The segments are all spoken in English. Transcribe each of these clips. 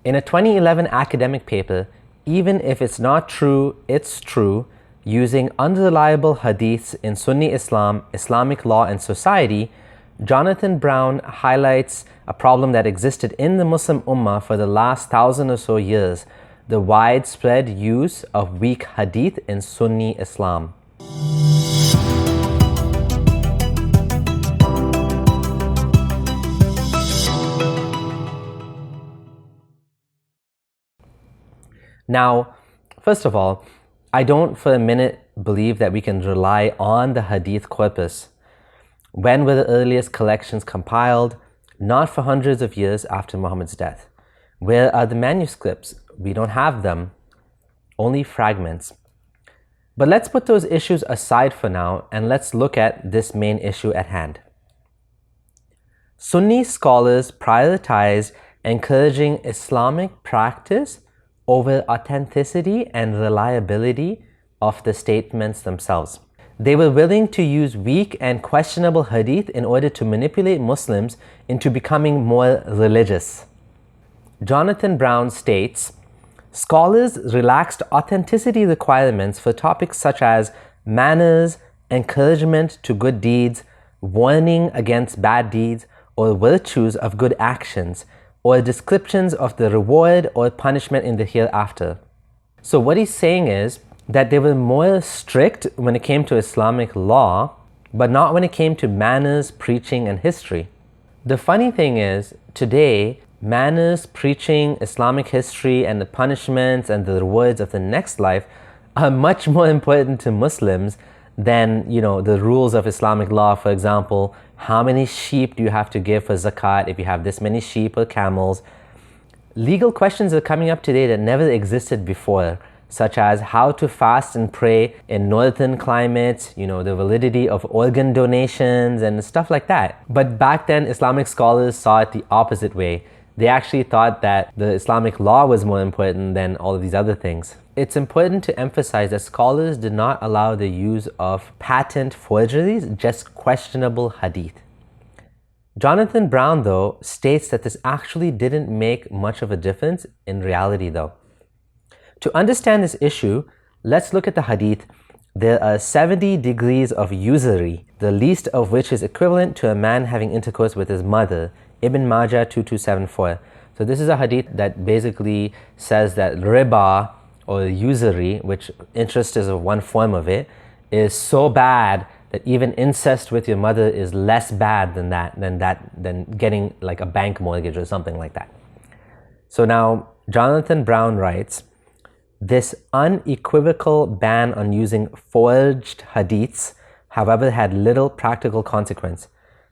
In a 2011 academic paper, even if it's not true, it's true, using unreliable hadiths in Sunni Islam, Islamic law and society, Jonathan Brown highlights a problem that existed in the Muslim Ummah for the last 1,000 or so years, the widespread use of weak hadith in Sunni Islam. Now, first of all, I don't for a minute believe that we can rely on the hadith corpus. When were the earliest collections compiled? Not for hundreds of years after Muhammad's death. Where are the manuscripts? We don't have them, only fragments. But let's put those issues aside for now and let's look at this main issue at hand. Sunni scholars prioritize encouraging Islamic practice over authenticity and reliability of the statements themselves. They were willing to use weak and questionable hadith in order to manipulate Muslims into becoming more religious. Jonathan Brown states, scholars relaxed authenticity requirements for topics such as manners, encouragement to good deeds, warning against bad deeds, or virtues of good actions, or descriptions of the reward or punishment in the hereafter. So what he's saying is that they were more strict when it came to Islamic law, but not when it came to manners, preaching, and history. The funny thing is, today, manners, preaching, Islamic history, and the punishments and the rewards of the next life are much more important to Muslims than, the rules of Islamic law. For example, how many sheep do you have to give for zakat if you have this many sheep or camels? Legal questions are coming up today that never existed before, such as how to fast and pray in northern climates, the validity of organ donations and stuff like that. But back then, Islamic scholars saw it the opposite way. They actually thought that the Islamic law was more important than all of these other things. It's important to emphasize that scholars did not allow the use of patent forgeries, just questionable hadith. Jonathan Brown, though, states that this actually didn't make much of a difference in reality, though. To understand this issue, let's look at the hadith. There are 70 degrees of usury, the least of which is equivalent to a man having intercourse with his mother. Ibn Majah 2274. So this is a hadith that basically says that riba, or usury, which interest is one form of it, is so bad that even incest with your mother is less bad than getting like a bank mortgage or something like that. So now Jonathan Brown writes, this unequivocal ban on using forged hadiths, however, had little practical consequence.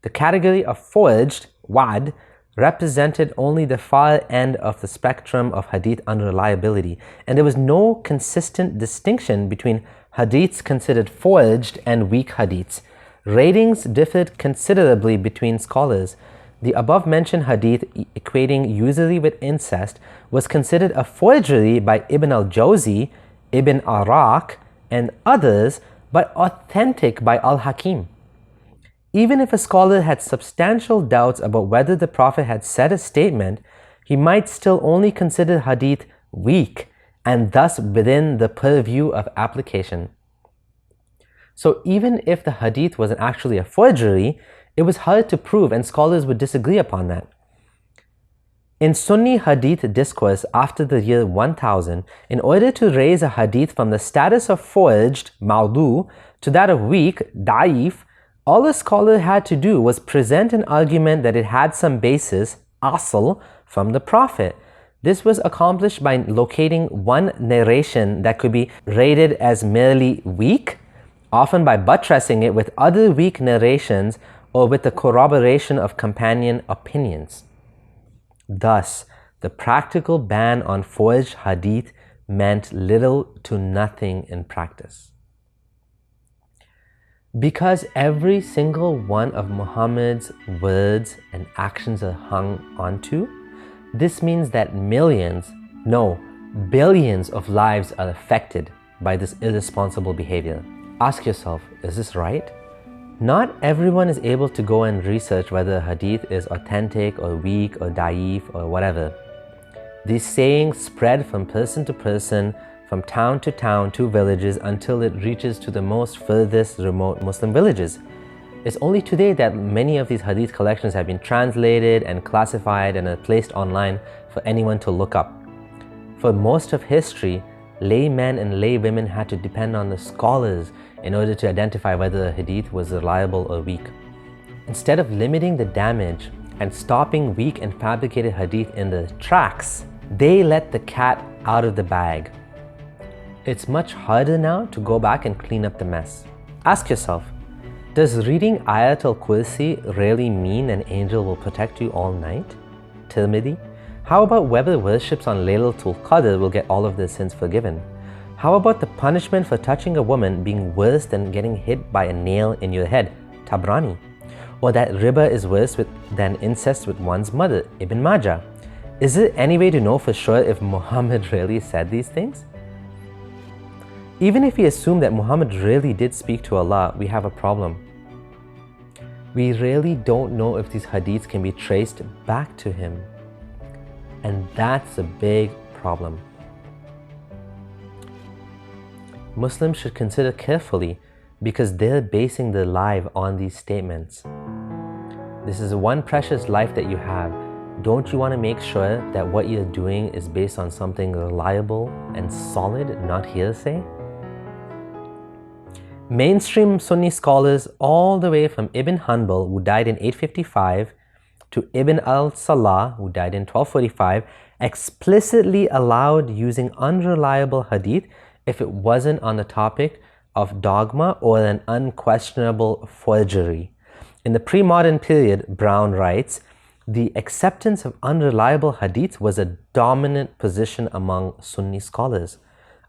The category of forged, wad, represented only the far end of the spectrum of hadith unreliability, and there was no consistent distinction between hadiths considered forged and weak hadiths. Ratings differed considerably between scholars. The above-mentioned hadith equating usury with incest was considered a forgery by Ibn al-Jawzi, Ibn Araq, and others, but authentic by al-Hakim. Even if a scholar had substantial doubts about whether the Prophet had said a statement, he might still only consider hadith weak and thus within the purview of application. So even if the hadith wasn't actually a forgery, it was hard to prove and scholars would disagree upon that. In Sunni hadith discourse after the year 1000, in order to raise a hadith from the status of forged, mawdu, to that of weak, da'if, all a scholar had to do was present an argument that it had some basis, asl, from the Prophet. This was accomplished by locating one narration that could be rated as merely weak, often by buttressing it with other weak narrations or with the corroboration of companion opinions. Thus, the practical ban on forged hadith meant little to nothing in practice. Because every single one of Muhammad's words and actions are hung onto, this means that millions, no, billions of lives are affected by this irresponsible behavior. Ask yourself, is this right? Not everyone is able to go and research whether a hadith is authentic or weak or da'if or whatever. These sayings spread from person to person, from town to villages, until it reaches to the most furthest remote Muslim villages. It's only today that many of these hadith collections have been translated and classified and are placed online for anyone to look up. For most of history, laymen and laywomen had to depend on the scholars in order to identify whether a hadith was reliable or weak. Instead of limiting the damage and stopping weak and fabricated hadith in the tracks, they let the cat out of the bag. It's much harder now to go back and clean up the mess. Ask yourself, does reading Ayatul Kursi really mean an angel will protect you all night? Tirmidhi. How about whoever worships on Laylatul Qadr will get all of their sins forgiven? How about the punishment for touching a woman being worse than getting hit by a nail in your head? Tabrani. Or that riba is worse than incest with one's mother? Ibn Majah. Is there any way to know for sure if Muhammad really said these things? Even if we assume that Muhammad really did speak to Allah, we have a problem. We really don't know if these hadiths can be traced back to him. And that's a big problem. Muslims should consider carefully because they're basing their life on these statements. This is one precious life that you have. Don't you want to make sure that what you're doing is based on something reliable and solid, not hearsay? Mainstream Sunni scholars all the way from Ibn Hanbal, who died in 855, to Ibn al-Salah, who died in 1245, explicitly allowed using unreliable hadith if it wasn't on the topic of dogma or an unquestionable forgery. In the pre-modern period, Brown writes, the acceptance of unreliable hadith was a dominant position among Sunni scholars.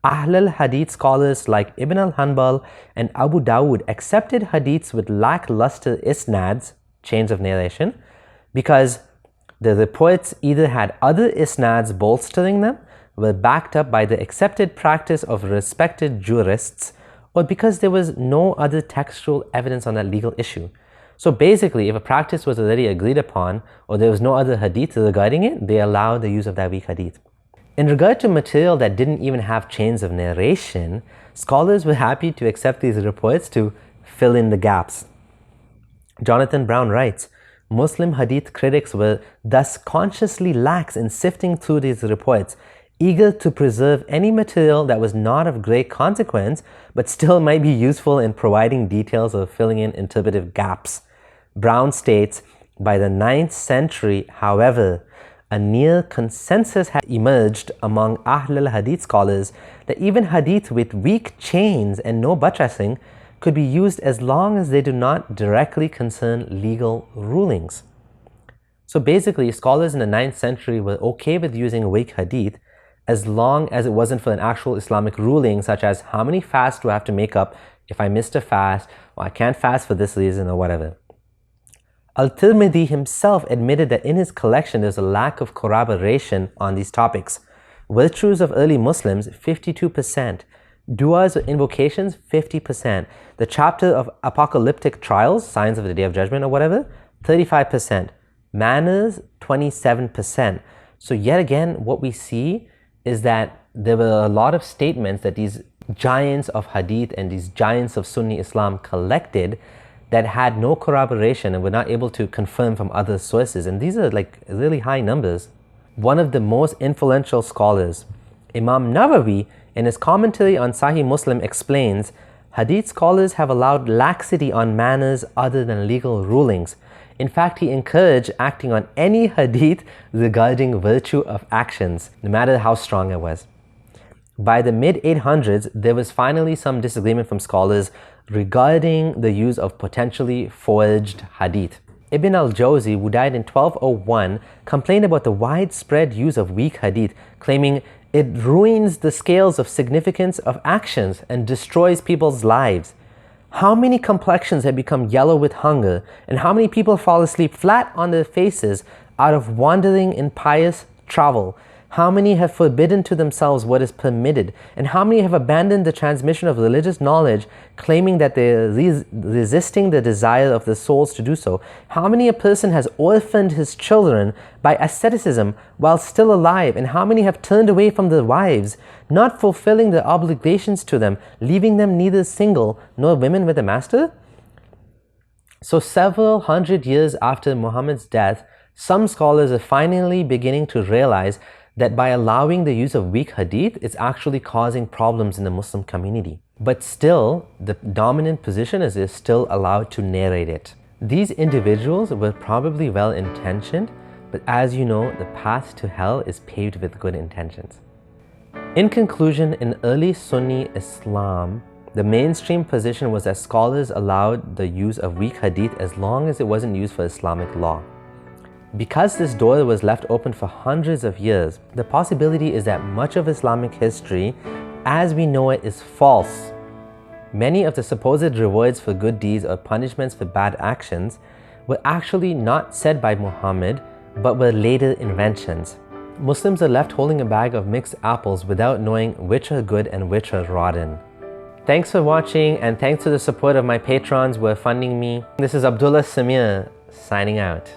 Ahl al-Hadith scholars like Ibn al-Hanbal and Abu Dawud accepted hadiths with lackluster isnads, chains of narration, because the reports either had other isnads bolstering them, were backed up by the accepted practice of respected jurists, or because there was no other textual evidence on that legal issue. So basically, if a practice was already agreed upon, or there was no other hadith regarding it, they allowed the use of that weak hadith. In regard to material that didn't even have chains of narration, scholars were happy to accept these reports to fill in the gaps. Jonathan Brown writes, Muslim hadith critics were thus consciously lax in sifting through these reports, eager to preserve any material that was not of great consequence, but still might be useful in providing details or filling in interpretive gaps. Brown states, by the 9th century, however, a near consensus had emerged among Ahl al-Hadith scholars that even hadith with weak chains and no buttressing could be used as long as they do not directly concern legal rulings. So basically, scholars in the 9th century were okay with using weak hadith as long as it wasn't for an actual Islamic ruling, such as how many fasts do I have to make up if I missed a fast, or I can't fast for this reason, or whatever. Al-Tirmidhi himself admitted that in his collection there's a lack of corroboration on these topics. Virtues of early Muslims, 52%. Du'as or invocations, 50%. The chapter of apocalyptic trials, signs of the Day of Judgment or whatever, 35%. Manners, 27%. So yet again, what we see is that there were a lot of statements that these giants of hadith and these giants of Sunni Islam collected that had no corroboration and were not able to confirm from other sources. And these are like really high numbers. One of the most influential scholars, Imam Nawawi, in his commentary on Sahih Muslim explains, hadith scholars have allowed laxity on manners other than legal rulings. In fact, he encouraged acting on any hadith regarding virtue of actions, no matter how strong it was. By the mid-800s, there was finally some disagreement from scholars regarding the use of potentially forged hadith. Ibn al-Jawzi, who died in 1201, complained about the widespread use of weak hadith, claiming it ruins the scales of significance of actions and destroys people's lives. How many complexions have become yellow with hunger, and how many people fall asleep flat on their faces out of wandering in pious travel? How many have forbidden to themselves what is permitted? And how many have abandoned the transmission of religious knowledge, claiming that they are resisting the desire of the souls to do so? How many a person has orphaned his children by asceticism while still alive? And how many have turned away from their wives, not fulfilling their obligations to them, leaving them neither single nor women with a master? So several hundred years after Muhammad's death, some scholars are finally beginning to realize that by allowing the use of weak hadith, it's actually causing problems in the Muslim community. But still, the dominant position is they're still allowed to narrate it. These individuals were probably well-intentioned, but as you know, the path to hell is paved with good intentions. In conclusion, in early Sunni Islam, the mainstream position was that scholars allowed the use of weak hadith as long as it wasn't used for Islamic law. Because this door was left open for hundreds of years, the possibility is that much of Islamic history, as we know it, is false. Many of the supposed rewards for good deeds or punishments for bad actions were actually not said by Muhammad, but were later inventions. Muslims are left holding a bag of mixed apples without knowing which are good and which are rotten. Thanks for watching, and thanks to the support of my patrons who are funding me. This is Abdullah Samir signing out.